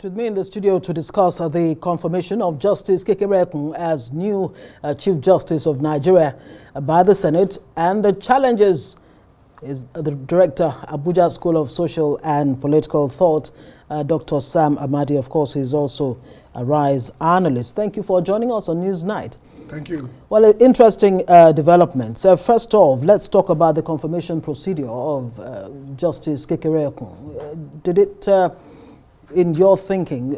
Right, with me in the studio to discuss the confirmation of Justice Kekere-Ekun as new Chief Justice of Nigeria by the Senate, and the challenges is the Director, Abuja School of Social and Political Thought, Dr. Sam Amadi. Of course, he's also a RISE analyst. Thank you for joining us on Newsnight. Thank you. Well, interesting developments. First off, let's talk about the confirmation procedure of Justice Kekere-Ekun. Did it, in your thinking,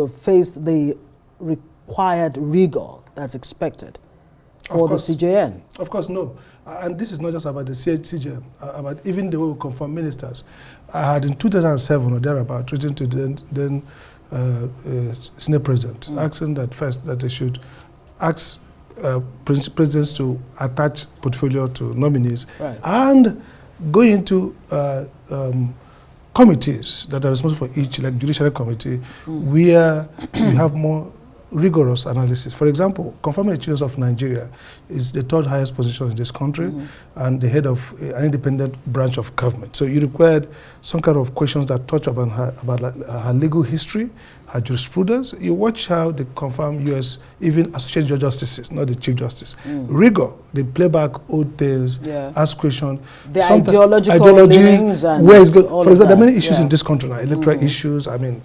face the required rigor that's expected for the CJN? Of course, no. And this is not just about the CJN, about even the way we confirm ministers. I had in 2007 or thereabout written to the then Senate President, asking that first that they should ask presidents to attach portfolio to nominees, right, and go into committees that are responsible for each, like Judiciary Committee, where you have more rigorous analysis. For example, confirming the Chief Justice of Nigeria is the third highest position in this country and the head of an independent branch of government. So you required some kind of questions that touch upon her, about her legal history, her jurisprudence. You watch how they confirm U.S., even associate judge justices, not the Chief Justice. Rigor, they play back old things, ask questions. The ideological leanings and where is good. all For example, there are many that. issues in this country now, electoral issues. I mean,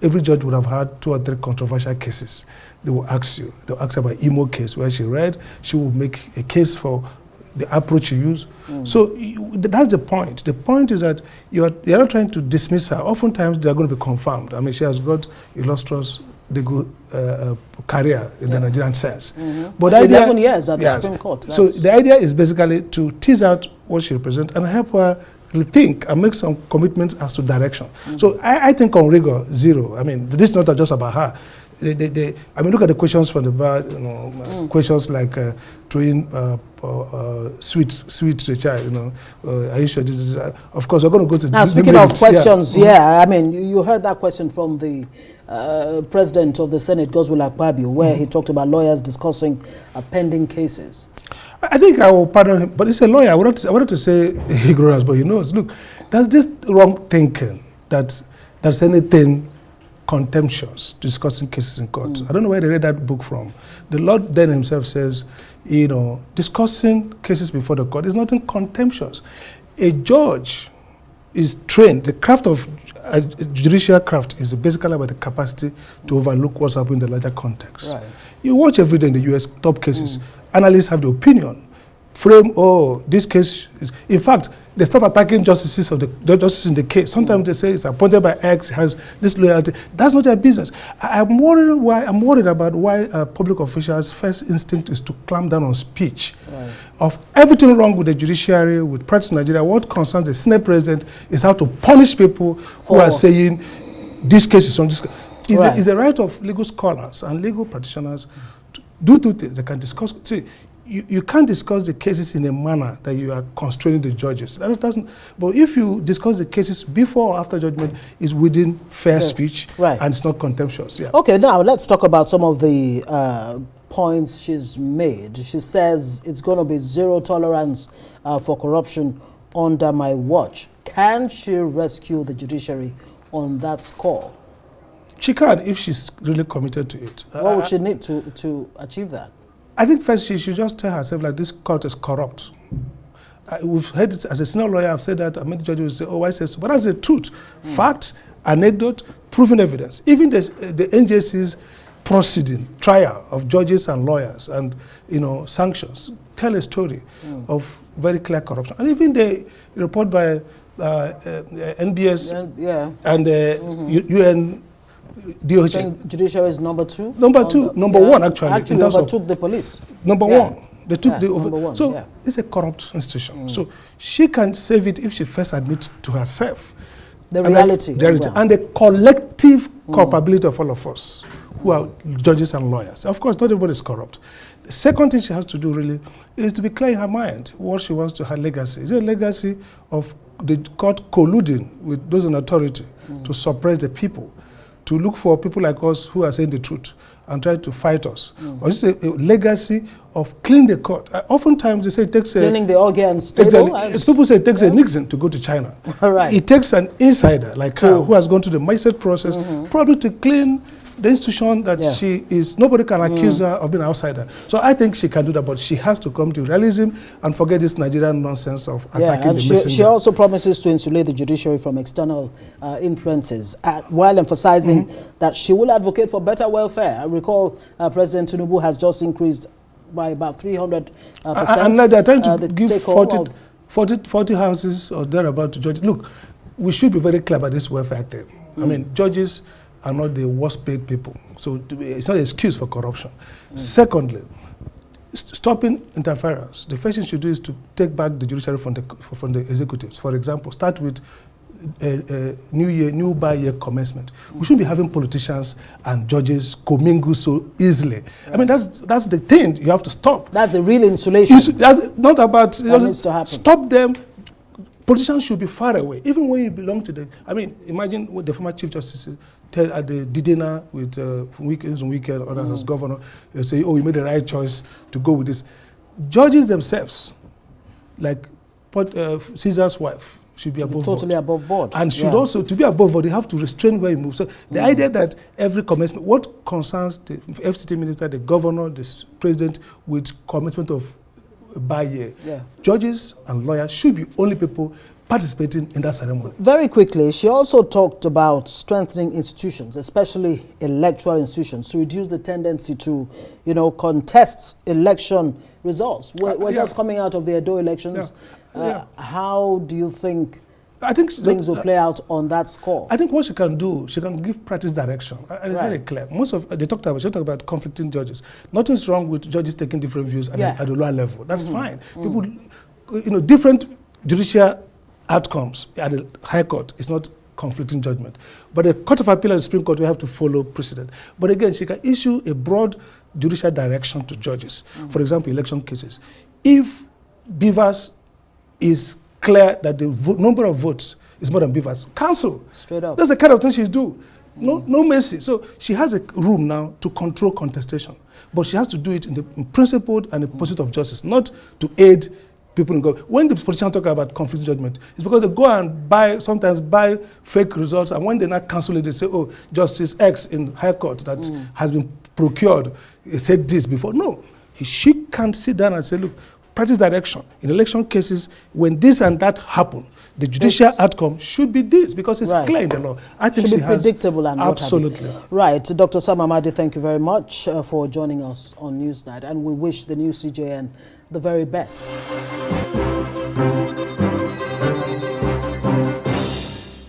every judge would have had 2 or 3 controversial cases. They will ask you. They'll ask her about Imo case where she read. She will make a case for the approach you use. So that's the point. The point is that you're not trying to dismiss her. Oftentimes they are going to be confirmed. I mean, she has got illustrious legal career in the Nigerian sense. But 11 years at the Supreme Court. So the idea is basically to tease out what she represents and help her rethink and make some commitments as to direction. So I think on rigor, zero. I mean, this is not just about her. I mean, look at the questions from the bar, questions like throwing sweet to the child, are you sure this is... of course, we're going to go to... Now, speaking of questions, I mean, you heard that question from the President of the Senate, Godswill Akpabio, where he talked about lawyers discussing pending cases. I think I will pardon him, but he's a lawyer. I wanted to say ignorance, but he knows. Look, there's this wrong thinking that there's anything contemptuous discussing cases in court. I don't know where they read that book from. The Lord then himself says, discussing cases before the court is nothing contemptuous. A judge is trained. The craft of judicial craft is basically about the capacity to overlook what's happening in the larger context. Right. You watch every day in the U.S. top cases. Analysts have the opinion, frame, this case is, in fact, they start attacking justices of the justices in the case. Sometimes they say it's appointed by X, has this loyalty. That's not their business. I'm worried about why public officials' first instinct is to clamp down on speech. Right. Of everything wrong with the judiciary, with practice in Nigeria, what concerns the Senate President is how to punish people who are saying this case is on this case. It's a right of legal scholars and legal practitioners to do 2 things. They can discuss. See, you can't discuss the cases in a manner that you are constraining the judges. But if you discuss the cases before or after judgment, it's within fair speech and it's not contemptuous. Yeah. Okay, now let's talk about some of the points she's made. She says it's going to be zero tolerance for corruption under my watch. Can she rescue the judiciary on that score? She can if she's really committed to it. What would she need to achieve that? I think first she should just tell herself like this court is corrupt. We've heard it as a senior lawyer. I've said that. I mean, the judge will say, "Oh, why say so?" But that's the truth. Facts, anecdote, proven evidence. Even the NJC's proceeding, trial of judges and lawyers, and sanctions tell a story of very clear corruption. And even the report by NBS and UN. Judiciary is number 2? Number 1, actually. Actually, overtook the police. Number 1. They took the over. One, so it's a corrupt institution. So she can save it if she first admits to herself the reality. And the collective culpability of all of us who are judges and lawyers. Of course, not everybody is corrupt. The second thing she has to do really is to be clear in her mind what she wants to her legacy. Is it a legacy of the court colluding with those in authority to suppress the people? to look for people like us who are saying the truth and try to fight us. Or is it a legacy of clean the court? Oftentimes they say it takes cleaning the organs. Exactly. People say it takes a Nixon to go to China. Right. It takes an insider like her who has gone through the mindset process, probably to clean the institution that she is. Nobody can accuse her of being an outsider. So I think she can do that, but she has to come to realism and forget this Nigerian nonsense of attacking the messenger. She also promises to insulate the judiciary from external influences, while emphasizing that she will advocate for better welfare. I recall President Tinubu has just increased by about 300%. And they're trying to give 40 houses or thereabout to judges. Look, we should be very clear about this welfare thing. I mean, judges are not the worst paid people. So it's not an excuse for corruption. Secondly, stopping interference. The first thing you should do is to take back the judiciary from the executives. For example, start with new by-year commencement. We shouldn't be having politicians and judges commingle so easily. Right. I mean, that's the thing you have to stop. That's the real insulation. That's not about that needs to happen. Stop them. Politicians should be far away, even when you belong to the. I mean, imagine what the former Chief Justice tell at the dinner with weekends and weekend others as governor. They say, "Oh, you made the right choice to go with this." Judges themselves, like Caesar's wife, should be above board. Totally above board. And should also, to be above board, they have to restrain where you move. So the idea that every commencement, what concerns the FCT minister, the governor, the president, with commencement of by year, judges and lawyers should be only people participating in that ceremony. Very quickly, she also talked about strengthening institutions, especially electoral institutions, to reduce the tendency to, contest election results. We're just coming out of the Edo elections. How do you think things will play out on that score? I think what she can do, she can give practice direction. And it's very clear. She talked about conflicting judges. Nothing's wrong with judges taking different views at the lower level. That's fine. People, different judicial outcomes at the High Court is not conflicting judgment. But the Court of Appeal and the Supreme Court will have to follow precedent. But again, she can issue a broad judicial direction to judges. For example, election cases. If Beavers is clear that the number of votes is more than Beavers, cancel. Straight up. That's the kind of thing she do. No mercy. So she has a room now to control contestation. But she has to do it in principled and in pursuit of justice, not to aid people in government. When the politicians talk about conflict judgment, it's because they go and sometimes buy fake results, and when they not cancel it, they say, oh, Justice X in High Court that has been procured said this before. No, she can sit down and say, look, practice direction. In election cases, when this and that happen, the judicial outcome should be this, because it's clear in the law. I think should be predictable and absolutely. Right. Dr. Sam Amadi, thank you very much for joining us on Newsnight, and we wish the new CJN the very best.